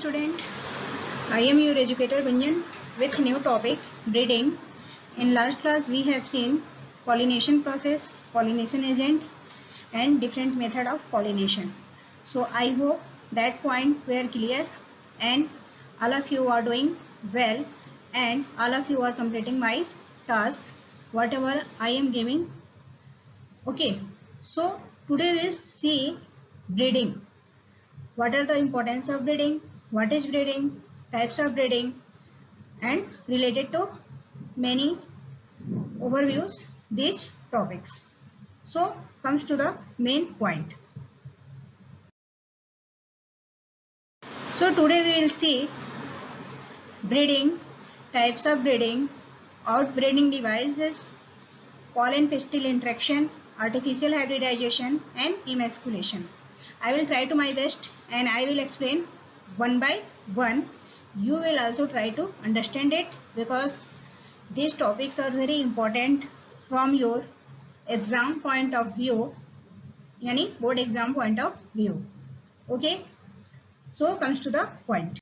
Student, I am your educator Gunjan with new topic breeding. In last class we have seen pollination process, pollination agent and different method of pollination. So I hope that point were clear and all of you are doing well and all of you are completing my task whatever I am giving. Okay, so today we will see breeding. What are the importance of breeding, what is breeding, types of breeding and related to many overviews these topics. So comes to the main point. So today we will see breeding, types of breeding, outbreeding devices, pollen pistil interaction, artificial hybridization and emasculation. I will try to my best and I will explain one by one. You will also try to understand it because these topics are very important from your exam point of view, yani board exam point of view. Okay, so comes to the point.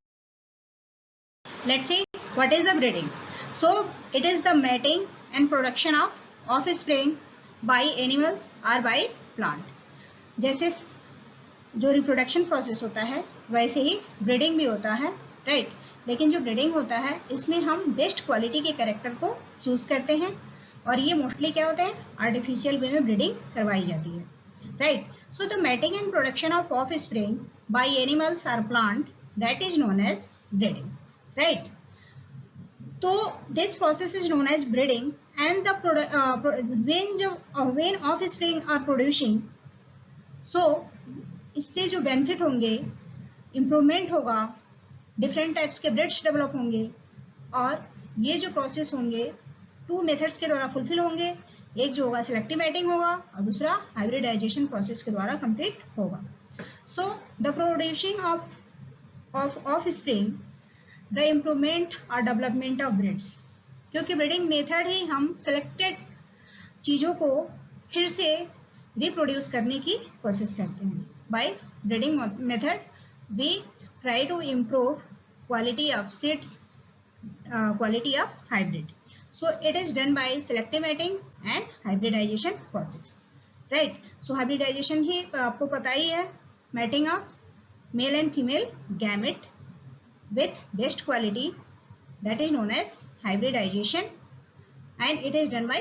Let's see what is the breeding. So it is the mating and production of offspring by animals or by plant. जैसे जो reproduction process होता है वैसे ही breeding भी होता है, right. लेकिन जो ब्रीडिंग होता है इसमें हम बेस्ट क्वालिटी के कैरेक्टर को चूज करते हैं और ये मोस्टली क्या होते हैं, आर्टिफिशियल वे में ब्रीडिंग करवाई जाती है, right. So the mating and production of offspring by animals और plant that is known as breeding, right. तो this process is known as breeding and the when offspring are producing, so इससे जो benefit होंगे, improvement होगा, different types के breeds develop होंगे और ये जो प्रोसेस होंगे टू मेथड्स के द्वारा फुलफिल होंगे। एक जो होगा सिलेक्टिव मैटिंग होगा और दूसरा हाइब्रिडाइजेशन प्रोसेस के द्वारा कंप्लीट होगा। So the producing of offspring, the improvement और डेवलपमेंट ऑफ ब्रिड्स, क्योंकि ब्रीडिंग मेथड ही हम सिलेक्टेड चीज़ों को फिर से रिप्रोड्यूस करने की कोशिश करते हैं। By breeding method, we try to improve quality of seeds, quality of hybrid. So it is done by selective mating and hybridization process, right? So hybridization ही आपको पता ही है, mating of male and female gamete with best quality, that is known as hybridization, and it is done by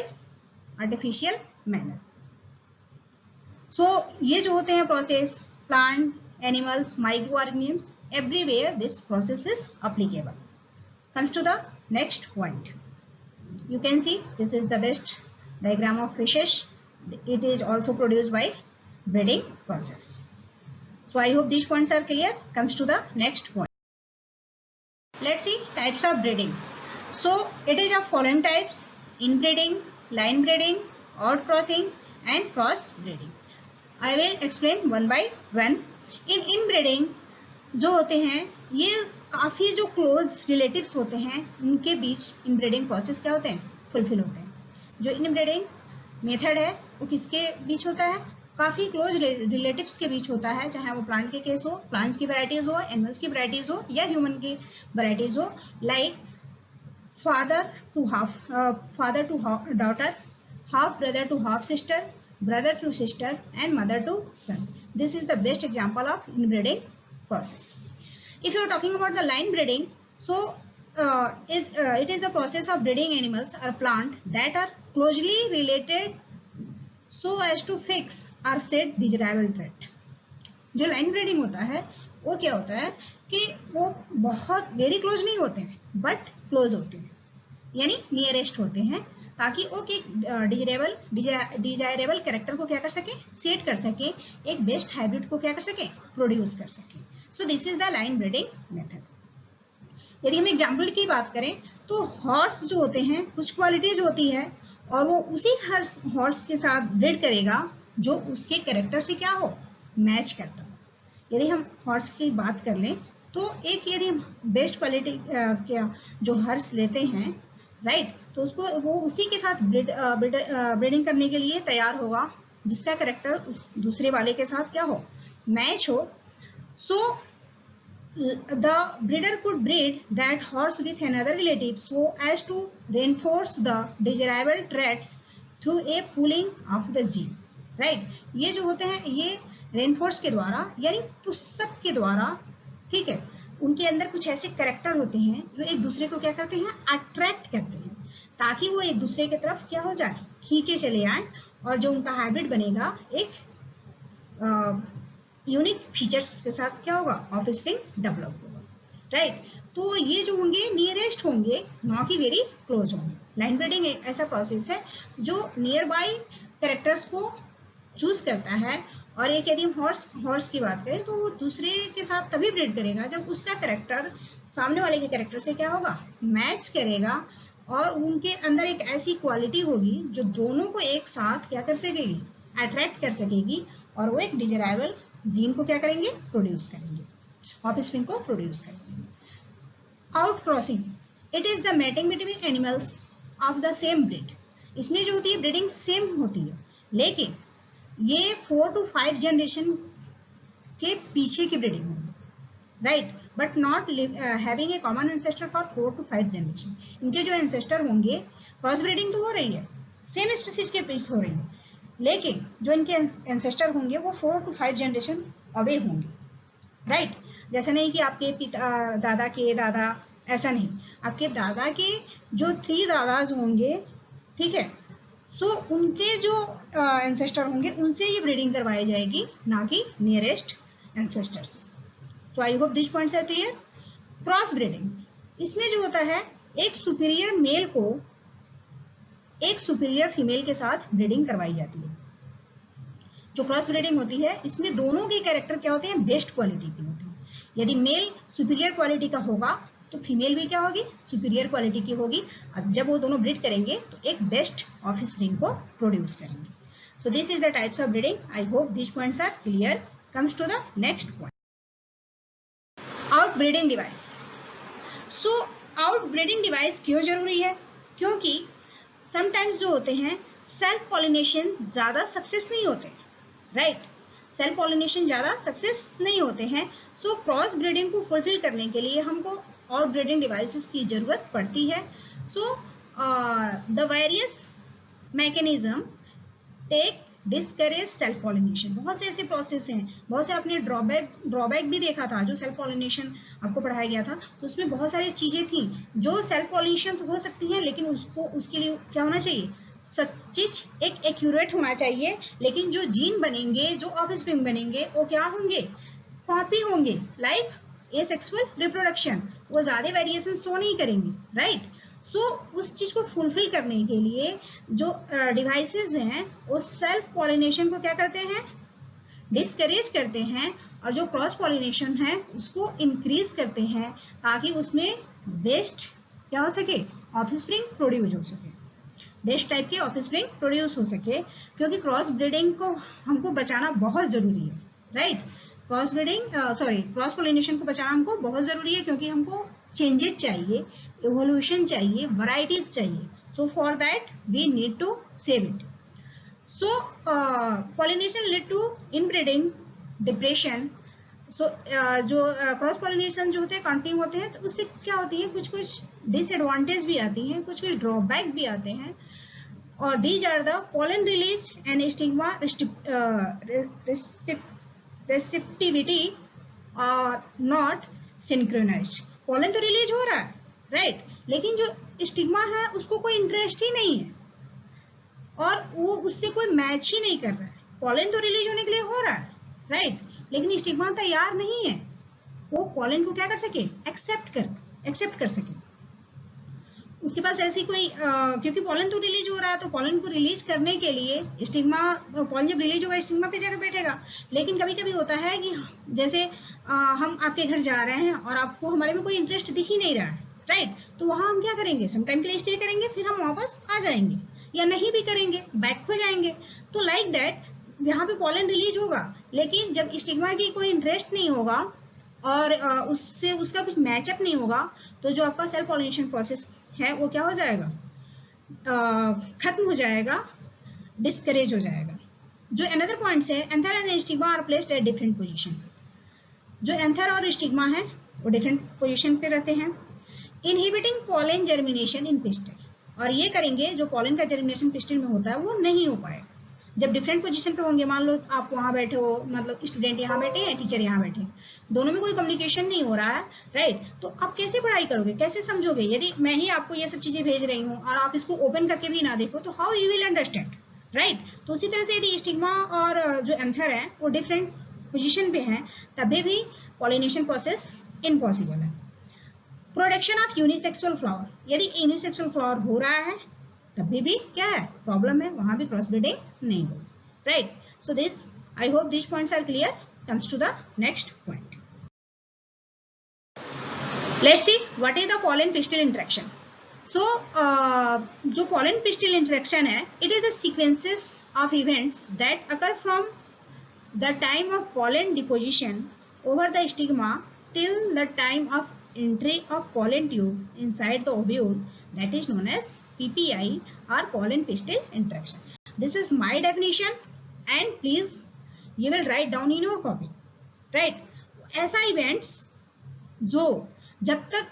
artificial manner. सो ये जो होते हैं process, plant, animals, micro organisms, everywhere this process is applicable. Comes to the next point. You can see this is the best diagram of fishes. It is also produced by breeding process. So I hope these points are clear. Comes to the next point. Let's see types of breeding. So it is of following types: inbreeding, line breeding, outcrossing and cross breeding. I will explain one by one. In inbreeding जो होते हैं ये काफ़ी जो close relatives होते हैं उनके बीच inbreeding process क्या होते हैं, फुलफिल होते हैं. जो इनब्रीडिंग मेथड है वो किसके बीच होता है, काफ़ी क्लोज रिलेटिव्स के बीच होता है, चाहे वो प्लांट के केस हो, प्लांट की वैरायटीज हो, एनिमल्स की वैरायटीज हो या ह्यूमन की वैरायटीज हो. Like father to daughter, half brother to half sister, brother to sister and mother to son. This is the best example of inbreeding process. If you are talking about the line breeding, so it is the process of breeding animals or plant that are closely related so as to fix or set desirable trait. जो line breeding होता है वो क्या होता है कि वो बहुत वेरी क्लोज नहीं होते हैं बट क्लोज होते हैं, यानी नियरेस्ट होते हैं, ताकि वो एक डिजायरेबल कैरेक्टर को क्या कर सके, सेट कर सके, एक बेस्ट हाइब्रिड को क्या कर सके, प्रोड्यूस कर सके. सो this is the line breeding method. यदि हम एग्जाम्पल की बात करें तो हॉर्स जो होते हैं कुछ क्वालिटीज होती है और वो उसी हॉर्स के साथ ब्रीड करेगा जो उसके कैरेक्टर से क्या हो, मैच करता हो. यदि हम हॉर्स की बात कर लें तो एक यदि बेस्ट क्वालिटी क्या जो हॉर्स लेते हैं, राइट, तो उसको वो उसी के साथ ब्रीडिंग करने के लिए तैयार होगा जिसका कैरेक्टर उस दूसरे वाले के साथ क्या हो, मैच हो. सो the breeder could breed that horse with another relative so as to reinforce the desirable traits through a pooling of the gene. Right? ये जो होते हैं ये रेनफोर्स के द्वारा यानी पुस्तक के द्वारा, ठीक है, उनके अंदर कुछ ऐसे कैरेक्टर होते हैं जो एक दूसरे को क्या करते हैं, अट्रैक्ट करते हैं, ताकि वो एक दूसरे की तरफ क्या हो जाए, खींचे चले आए, और जो उनका हाइब्रिड बनेगा एक यूनिक फीचर्स के साथ क्या होगा, ऑफस्प्रिंग डेवलप होगा. राइट? तो ये जो होंगे नियरेस्ट होंगे, ना कि वेरी क्लोज होंगे. लाइन ब्रीडिंग एक ऐसा प्रोसेस है जो नियर बाई कैरेक्टर्स को चूज करता है, और एक यदि हम हॉर्स की बात करें तो वो दूसरे के साथ तभी ब्रीड करेगा जब उसका कैरेक्टर सामने वाले के कैरेक्टर से क्या होगा, मैच करेगा, और उनके अंदर एक ऐसी क्वालिटी होगी जो दोनों को एक साथ क्या कर सकेगी, अट्रैक्ट कर सकेगी, और वो एक डिजायरेबल जीन को क्या करेंगे, प्रोड्यूस करेंगे, ऑफस्प्रिंग को प्रोड्यूस करेंगे. Out crossing, it is the mating between animals of the same breed. इसमें जो होती है ब्रीडिंग सेम होती है, लेकिन ये 4 to 5 जनरेशन के पीछे की ब्रीडिंग होगी. Right? But not having a common ancestor for 4 to 5 generation. इनके जो एंसेस्टर होंगे, क्रॉस ब्रीडिंग तो हो रही है, सेम स्पीसीज के बीच हो रही है, लेकिन जो इनके एंसेस्टर होंगे वो 4 to 5 जनरेशन अवे होंगे. राइट? जैसे नहीं कि आपके दादा के दादा, ऐसा नहीं, आपके दादा के जो 3 दादाज होंगे, ठीक है, सो उनके जो एंसेस्टर होंगे उनसे ये ब्रीडिंग करवाई जाएगी, ना कि नियरेस्ट एंसेस्टर से. So I hope this points are clear. Cross breeding, इसमें जो होता है एक सुपीरियर मेल को एक सुपीरियर फीमेल के साथ ब्रीडिंग करवाई जाती है. जो क्रॉस ब्रीडिंग होती है इसमें दोनों के कैरेक्टर क्या होते हैं, बेस्ट क्वालिटी के होते हैं. यदि मेल सुपीरियर क्वालिटी का होगा तो फीमेल भी क्या होगी, सुपीरियर क्वालिटी की होगी. अब जब वो दोनों ब्रीड करेंगे तो एक बेस्ट ऑफस्प्रिंग को प्रोड्यूस करेंगे. So this is the types of breeding. I hope this points are clear. Comes to the next point, out breeding device. So out breeding device क्यों जरूरी है, क्योंकि समटाइम्स जो होते हैं सेल्फ पॉलिनेशन ज्यादा सक्सेस नहीं होते. राइट? सेल्फ पॉलिनेशन ज्यादा सक्सेस नहीं होते हैं. सो क्रॉस ब्रीडिंग को फुलफिल करने के लिए हमको और ब्रीडिंग डिवाइसेस की जरूरत पड़ती है. So the various mechanism take discourage self pollination. बहुत से ऐसे प्रोसेस हैं, बहुत से आपने ड्रॉबैक भी देखा था जो सेल्फ पॉलिनेशन आपको पढ़ाया गया था, तो उसमें बहुत सारी चीजें थी जो सेल्फ पॉलिनेशन तो हो सकती हैं, लेकिन उसके लिए क्या होना चाहिए, सब चीज एक एक्यूरेट होना चाहिए. लेकिन जो जीन बनेंगे, जो ऑफस्प्रिंग बनेंगे, वो क्या होंगे, कॉपी होंगे. लाइक एसेक्सुअल रिप्रोडक्शन, वो ज्यादा वेरिएशन शो नहीं करेंगे. राइट? सो उस चीज को फुलफिल करने के लिए जो डिवाइसेस हैं वो सेल्फ पॉलिनेशन को क्या करते हैं, डिस्करेज करते हैं, और जो क्रॉस पॉलिनेशन है उसको इंक्रीज करते हैं, ताकि उसमें बेस्ट क्या हो सके, ऑफस्प्रिंग प्रोड्यूस हो सके, बेस्ट टाइप के ऑफस्प्रिंग प्रोड्यूस हो सके. क्योंकि क्रॉस ब्रीडिंग को हमको बचाना बहुत जरूरी है. राइट? क्रॉस पॉलिनेशन को बचाना हमको बहुत जरूरी है, क्योंकि हमको चेंजेस चाहिए, इवोल्यूशन चाहिए, वैरायटीज चाहिए. So for that we need to save it. So pollination lead to inbreeding, depression. So जो क्रॉस पॉलिनेशन जो होते हैं कंटिन्यू होते हैं, तो उससे क्या होती है, कुछ कुछ डिसएडवांटेज भी आती हैं, कुछ कुछ ड्रॉबैक भी आते हैं. और these are the pollen release and stigma receptivity are not synchronised. Pollen तो रिलीज हो रहा है, राइट, लेकिन जो स्टिग्मा है उसको कोई इंटरेस्ट ही नहीं है, और वो उससे कोई मैच ही नहीं कर रहा है. पोलन तो रिलीज होने के लिए हो रहा है, राइट, लेकिन स्टिग्मा तैयार नहीं है वो पोलन को क्या कर सके, एक्सेप्ट कर सके. उसके पास ऐसी कोई क्योंकि पोलन तो रिलीज हो रहा है, तो पोलन को रिलीज करने के लिए स्टिग्मा, पोलन जब रिलीज होगा स्टिग्मा पे जाकर बैठेगा. लेकिन कभी कभी होता है कि जैसे हम आपके घर जा रहे हैं और आपको हमारे में कोई इंटरेस्ट दिख ही नहीं रहा है, राइट, तो वहां हम क्या करेंगे, सम टाइम के लिए स्टे करेंगे, फिर हम वापस आ जाएंगे, या नहीं भी करेंगे, बैक हो जाएंगे. तो लाइक दैट यहाँ पे पोलन रिलीज होगा, लेकिन जब स्टिग्मा की कोई इंटरेस्ट नहीं होगा और उससे उसका कुछ मैचअप नहीं होगा, तो जो आपका सेल्फ पॉलिनेशन प्रोसेस है वो क्या हो जाएगा, खत्म हो जाएगा, डिस्करेज हो जाएगा. जो अनदर पॉइंट्स है, anther and stigma are placed at different position. जो एंथर और स्टिग्मा है वो डिफरेंट पोजीशन पे रहते हैं। Inhibiting pollen germination in pistil, और ये करेंगे जो पॉलन का जर्मिनेशन पिस्टिल में होता है वो नहीं हो पाएगा जब डिफरेंट पोजीशन पे होंगे। मान लो आप वहां बैठे हो, मतलब स्टूडेंट यहाँ बैठे हैं, टीचर यहाँ बैठे हैं, दोनों में कोई कम्युनिकेशन नहीं हो रहा है, राइट? तो आप कैसे पढ़ाई करोगे, कैसे समझोगे? यदि मैं ही आपको ये सब चीजें भेज रही हूँ और आप इसको ओपन करके भी ना देखो तो how you will understand, right? तो उसी तरह से यदि स्टिग्मा और जो एंथर है वो डिफरेंट पोजिशन पे है तभी भी पॉलिनेशन प्रोसेस इम्पॉसिबल है। प्रोडक्शन ऑफ यूनिसेक्सुअल फ्लावर, यदि यूनिसेक्सुअल फ्लावर हो रहा है तभी भी क्या है, प्रॉब्लम है, वहां भी क्रॉस ब्रीडिंग नहीं हो, right? So this, I hope this points are clear. Comes to the next point. Let's see what is the pollen pistil interaction. So जो पॉलन पिस्टिल इंटरेक्शन है, it is the sequences of events that occur from the time of pollen deposition over the stigma till the time of entry of pollen tube inside the ovule, that is known as PPI or pollen pistil interaction. This is my definition and please you will write down in your copy, right? ऐसा events जो जब तक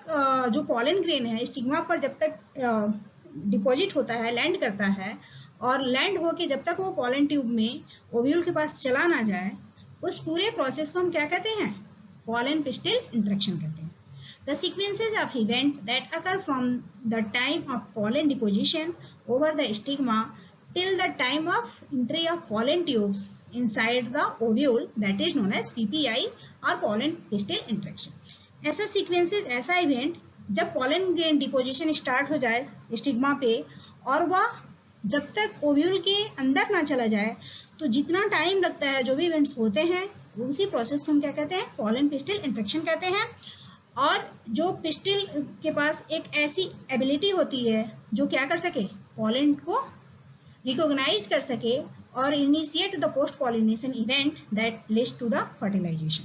जो pollen grain है stigma पर जब तक deposit होता है, लैंड करता है, और लैंड होके जब तक वो पॉलन ट्यूब में ओव्यूल के पास चला ना जाए, उस पूरे प्रोसेस को हम क्या कहते हैं, पॉलन पिस्टिल इंटरेक्शन कहते हैं। The sequences of event that occur from the time of pollen deposition over the stigma till the time of entry of pollen tubes inside the ovule, that is known as PPI or pollen pistil interaction. ऐसा sequences, ऐसा event जब pollen grain deposition start हो जाए stigma पे और वह जब तक ओव्यूल के अंदर ना चला जाए, तो जितना टाइम लगता है, जो भी इवेंट्स होते हैं, उसी प्रोसेस को हम क्या कहते हैं, पॉलन पिस्टिल इंटरेक्शन कहते हैं। और जो पिस्टिल के पास एक ऐसी एबिलिटी होती है जो क्या कर सके, पॉलन को रिकॉग्नाइज कर सके और initiate the post pollination event that leads to the fertilisation,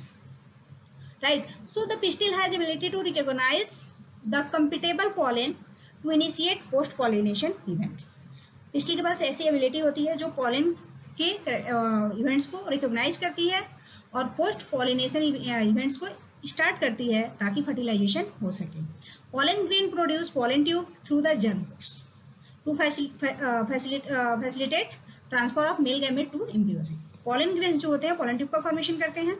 right? So the pistil has ability to recognise the compatible pollen to initiate post pollination events. Pistil के पास ऐसी एबिलिटी होती है जो पॉलन के इवेंट्स को रिकॉग्नाइज करती है और पोस्ट पॉलिनेशन इवेंट्स को स्टार्ट करती है ताकि फर्टिलाइजेशन हो सके। Pollen grain produce pollen tube through the germ pores to facilitate transfer of male gamete to embryos. Pollen grain जो होते हैं पॉलन ट्यूब का फॉर्मेशन करते हैं,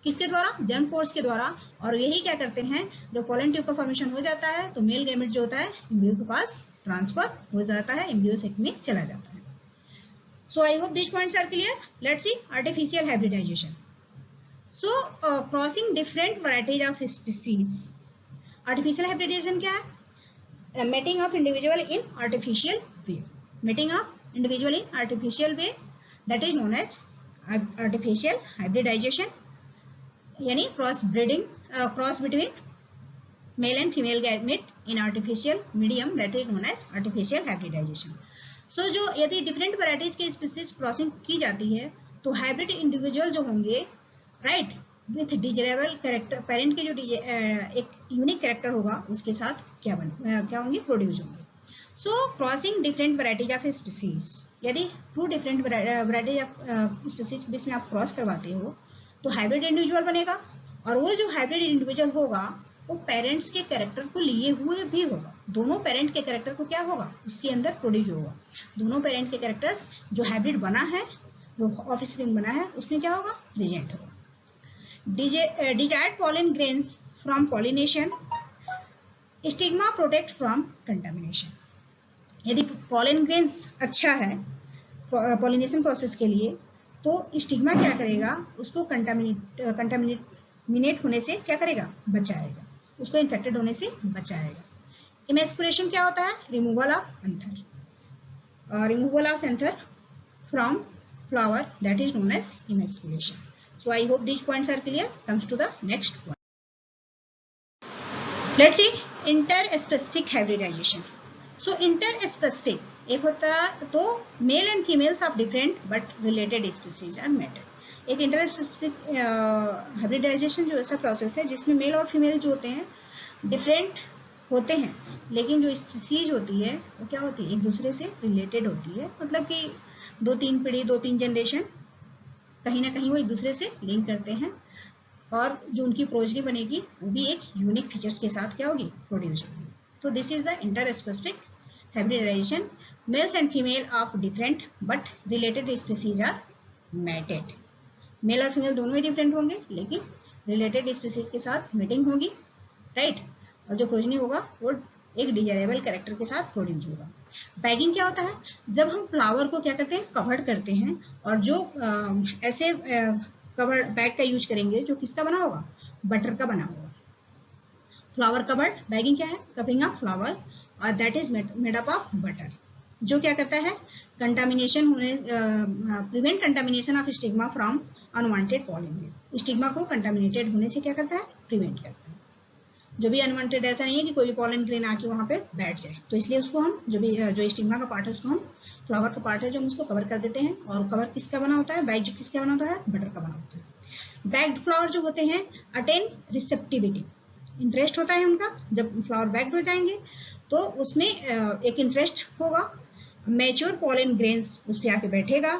किसके द्वारा, जर्म पोर्स के द्वारा। और यही क्या करते हैं, जब पॉलन ट्यूब का फॉर्मेशन हो जाता है तो मेल गैमेट जो होता है एम्ब्रियो के पास ट्रांसफर हो जाता है, एम्ब्रियो सेक में चला जाता है। So I hope this points are clear. Let's see artificial hybridisation. So crossing different varieties of species. Artificial hybridisation क्या है, mating of individual in artificial way. Mating of individual in artificial way, that is known as artificial hybridisation, यानी cross breeding, cross between male and female gamete in artificial medium, that is known as artificial hybridisation. So जो यदि different varieties के species crossing की जाती है तो hybrid individual जो होंगे, right, with desirable character, parent के जो एक यूनिक कैरेक्टर होगा उसके साथ क्या होंगे, प्रोड्यूस होंगे। सो crossing different varieties of species, यदि two different varieties of species के बीच में आप क्रॉस करवाते हो तो हाइब्रिड इंडिविजुअल बनेगा, और वो जो हाइब्रिड इंडिविजुअल होगा वो पेरेंट्स के कैरेक्टर को लिए हुए भी होगा। दोनों पेरेंट के कैरेक्टर को क्या होगा, उसके अंदर प्रोड्यूस होगा। दोनों पेरेंट के कैरेक्टर्स जो हाइब्रिड बना है, जो ऑफस्प्रिंग बना है, उसमें क्या होगा, प्रेजेंट होगा। Desired pollen grains from pollination, stigma protect from contamination. यदि पॉलन ग्रेन्स अच्छा है पॉलिनेशन प्रोसेस के लिए तो स्टिग्मा क्या करेगा, उसको कंटामिनेट होने से क्या करेगा, बचाएगा, उसको इन्फेक्टेड होने से बचाएगा। इमेस्कुलेशन क्या होता है, removal of anther, removal of anther from flower, that is known as emasculation. So I hope this points are clear. Comes to the next point. Let's see inter specific hybridisation. So inter specific एक होता है तो male and females of different but related species are mated. एक inter specific hybridisation जो ऐसा process है जिसमें mail और फीमेल जो होते हैं डिफरेंट होते हैं, लेकिन जो स्पीसीज होती है वो क्या होती है, एक दूसरे से रिलेटेड होती है। मतलब कि 2-3 पीढ़ी, 2-3 जनरेशन कहीं ना कहीं वो एक दूसरे से लिंक करते हैं। और जो उनकी प्रोजनी बनेगी वो भी एक यूनिक फीचर्स के साथ क्या होगी, प्रोड्यूस होगी। तो this is the inter specific hybridisation. Males and female of different but related species are mated. Male और फीमेल दोनों ही डिफरेंट होंगे लेकिन रिलेटेड स्पीसीज के साथ मीटिंग होगी, राइट। और जो प्रोजनी होगा वो एक डिजायरेबल कैरेक्टर के साथ प्रोड्यूस होगा। बैगिंग क्या होता है, जब हम फ्लावर को क्या करते हैं, कवर्ड करते हैं, और जो ऐसे कवर बैग का यूज करेंगे जो किसका बना होगा, बटर का बना होगा। फ्लावर कवर्ड बैगिंग क्या है, कवरिंग ऑफ फ्लावर और that is made up of butter, जो क्या करता है, कंटामिनेशन होने, prevent contamination of stigma from unwanted pollen. Stigma को कंटामिनेटेड होने से क्या करता है, प्रिवेंट करता है। जो भी अनवांटेड, ऐसा नहीं है कि कोई भी पॉलन ग्रेन आके वहां पे बैठ जाए, तो इसलिए उसको हम जो स्टिग्मा का पार्ट है उसको हम, फ्लावर का पार्ट है जो हम उसको कवर कर देते हैं। और कवर किसका बना होता है, बैग जो किसका बना होता है, बटर का बना होता है। बैग्ड फ्लावर जो होते हैं अटेन रिसेप्टिविटी, इंटरेस्ट होता है उनका, जब फ्लावर बैग्ड हो जाएंगे तो उसमें एक इंटरेस्ट होगा। मैच्योर पॉलन ग्रेन्स उस पर आके बैठेगा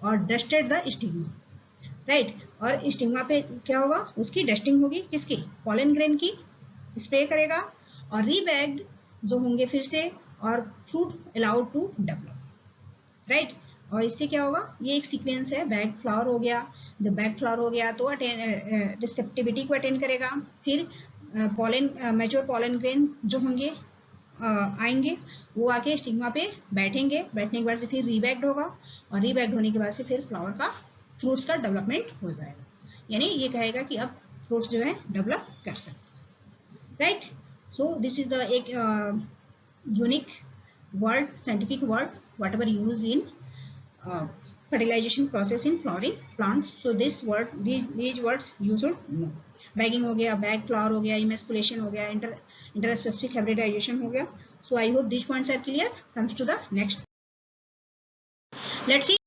और डस्टेड द स्टिग्मा, राइट। और स्टिग्मा पे क्या होगा, उसकी डस्टिंग होगी, किसकी, पॉलन ग्रेन की, स्प्रे करेगा और रीबैग्ड जो होंगे फिर से, और fruit allowed to develop, right. और इससे क्या होगा, ये एक सीक्वेंस है, बैग फ्लावर हो गया, जब बैग फ्लावर हो गया तो रिसेप्टिविटी को अटेंड करेगा, फिर पॉलन, मैच्योर पॉलन ग्रेन जो होंगे आएंगे, वो आके स्टिग्मा पे बैठेंगे, बैठने के बाद से फिर रीबैग्ड होगा, और रीबैग्ड होने के बाद से फिर फ्लावर का, फ्रूट्स का डेवलपमेंट हो जाएगा, यानी ये कहेगा कि अब फ्रूट्स जो है डेवलप कर सकते, right. So this is the एक unique word, scientific word whatever used in fertilization process in flowering plants. So this word, these words you should know. Bagging हो गया, बैग फ्लावर हो गया, इमेस्कुलेशन हो गया, इंटर स्पेसिफिक हाइब्रिडाइजेशन हो गया. So I hope these points are clear. Comes to the next. Let's see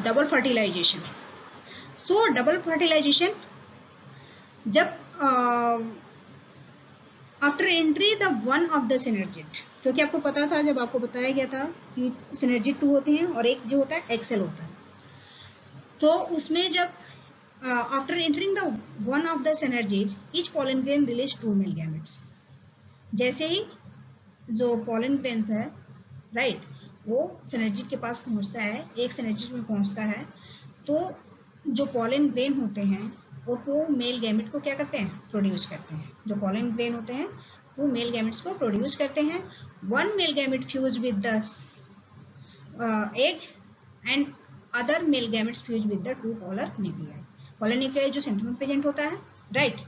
double fertilization. So double fertilization जब after entry the one of the synergid, क्योंकि आपको पता था, जब आपको बताया गया था कि सिनर्जिट 2 होते हैं और एक जो होता है एक्सेल होता है, तो उसमें जब after entering the one of the synergid each pollen grain release 2 male gametes. जैसे ही जो पॉलन ग्रेन्स है, राइट, वो सिनर्जिट के पास पहुंचता है, एक सिनर्जिट में पहुंचता है, तो जो पॉलन ग्रेन होते हैं वो मेल गैमेट को क्या करते हैं, प्रोड्यूस करते हैं। जो पॉलन ग्रेन होते हैं वो मेल गैमेट्स को प्रोड्यूस करते हैं। One male gamete fuse with the egg and other male gametes fuse with the 2 polar nuclei. Polar nuclei जो सेंटर में प्रेजेंट होता है, राइट।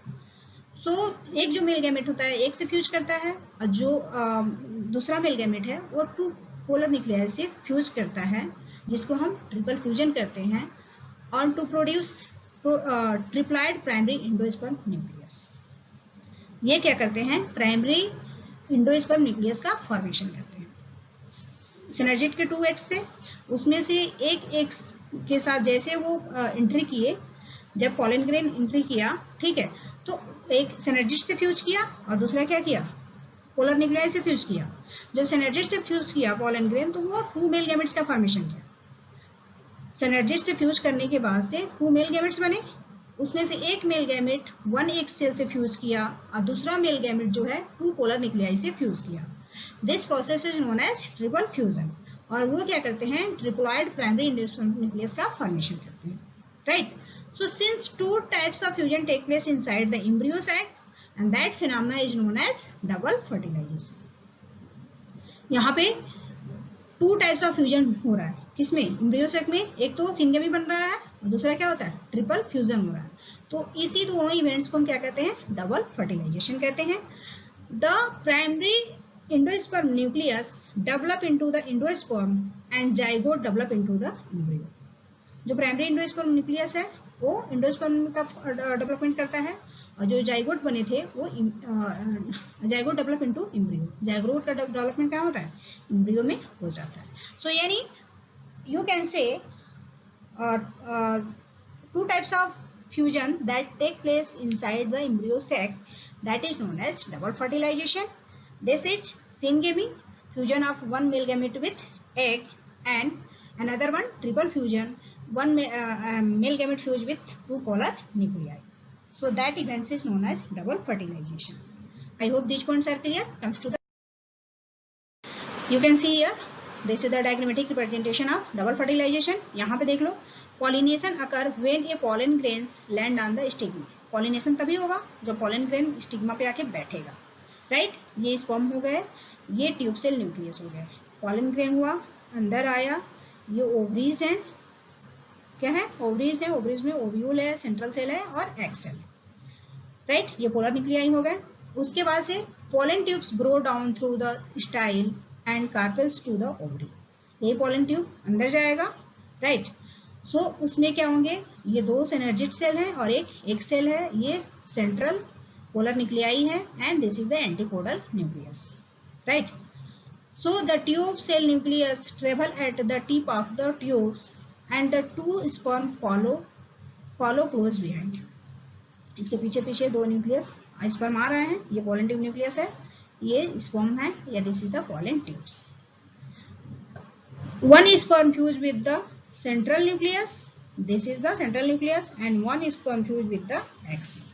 सो एक जो मेल गैमेट होता है एक से फ्यूज करता है, और जो दूसरा मेल गैमेट है वो 2 पोलर न्यूक्लियाई से फ्यूज करता है, जिसको हम ट्रिपल फ्यूजन करते हैं, और to produce triploid primary endosperm nucleus. ये क्या करते हैं, प्राइमरी इंडोस्पर्म न्यूक्लियस का फॉर्मेशन करते हैं। सिनर्जिट के 2 एक्स थे, उसमें से एक एक्स के साथ जैसे वो एंट्री किए, जब पॉलन ग्रेन एंट्री किया, ठीक है, तो एक सिनर्जिट से फ्यूज किया और दूसरा क्या किया, पोलर न्यूक्लियाई से फ्यूज किया। जब सिनर्जिट से फ्यूज किया पॉलन ग्रेन, तो वो 2 मेल गैमेट्स का फॉर्मेशन किया। सिनर्जिट से फ्यूज करने के बाद से 2 मेल गैमेट्स बने, उसमें से एक मेल गैमेट 1 एक्स सेल से फ्यूज किया और दूसरा मेल गैमेट जो है 2 पोलर न्यूक्लियाई से फ्यूज किया। This process is known as triple fusion, और वो क्या करते हैं, ट्रिप्लॉइड प्राइमरी इंडोस्पर्म न्यूक्लियस का फॉर्मेशन करते हैं, right. So since 2 types of fusion take place inside the embryo sac and that phenomena is known as double fertilisation. यहाँ पे 2 टाइप्स ऑफ फ्यूजन हो रहा है, किसमें, एम्ब्रियो सैक में। एक तो सिंगेमी बन रहा है और दूसरा क्या होता है, ट्रिपल फ्यूजन हो रहा है। तो इसी दोनों इवेंट्स को हम क्या कहते हैं, डबल फर्टिलाइजेशन कहते हैं। The primary endosperm nucleus develop into the endosperm and zygote develop into the embryo. जो प्राइमरी इंडोस्पर्म न्यूक्लियस है वो एंडोस्पर्म का डेवलपमेंट करता है, और जो जाइगोट बने थे वो zygote develop into embryo. Zygote का डेवलपमेंट क्या होता है, एम्ब्रियो में हो जाता है। सो यानी you can say 2 types of fusion that take place inside the embryo sac, that is known as double fertilization. This is syngamy, fusion of 1 male gamete with egg, and another one triple fusion, 1 male gamete fused with 2 polar nuclei. So that event is known as double fertilization. I hope these points are clear. Comes to the, you can see here, this is the diagrammatic representation of double fertilization. यहाँ पे देख लो, pollination occur when a pollen grains land on the stigma. Pollination तभी होगा जब pollen grain stigma पे आके बैठेगा, right? ये स्पर्म हो गए, ये ट्यूब सेल न्यूक्लियस हो गए, pollen grain हुआ, अंदर आया, ये ओवरीज है, क्या है? ओवरीज है, ओवरीज में ओव्यूल है, सेंट्रल सेल है और एग सेल, राइट? ये पोलर न्यूक्लियाई हो गए. उसके बाद से pollen tubes grow down through the style and carpels to the ovary. ये pollen tube अंदर जाएगा, राइट? सो उसमें क्या होंगे? ये दो सिनर्जिड सेल है और एक एग सेल है. ये सेंट्रल पोलर न्यूक्लियाई है and this is the antipodal nucleus, right? So the tube cell nucleus travel at the tip of the tubes and the two sperm follow close behind. इसके पीछे पीछे दो nucleus sperm आ रहे हैं. ये pollen tube nucleus है, ये sperm है, या this is the pollen tubes. One sperm fused with the central nucleus. This is the central nucleus and one sperm fused with the egg cell,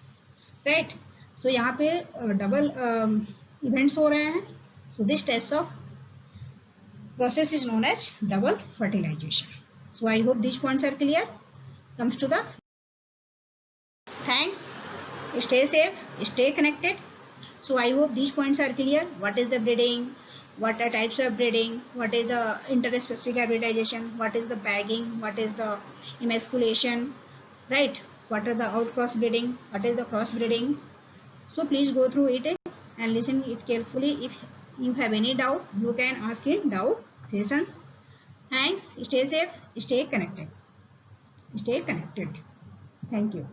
right? So यहाँ पे double events हो रहे हैं. So this types of process is known as double fertilization. So I hope these points are clear. Comes to the, thanks, stay safe, stay connected. So I hope these points are clear. What is the breeding, what are types of breeding, what is the interspecific hybridization, what is the bagging, what is the emasculation, right? What are the outcross breeding, what is the cross breeding. So please go through it and listen it carefully. If you have any doubt, you can ask in doubt session. Thanks. Stay safe. Stay connected. Stay connected. Thank you.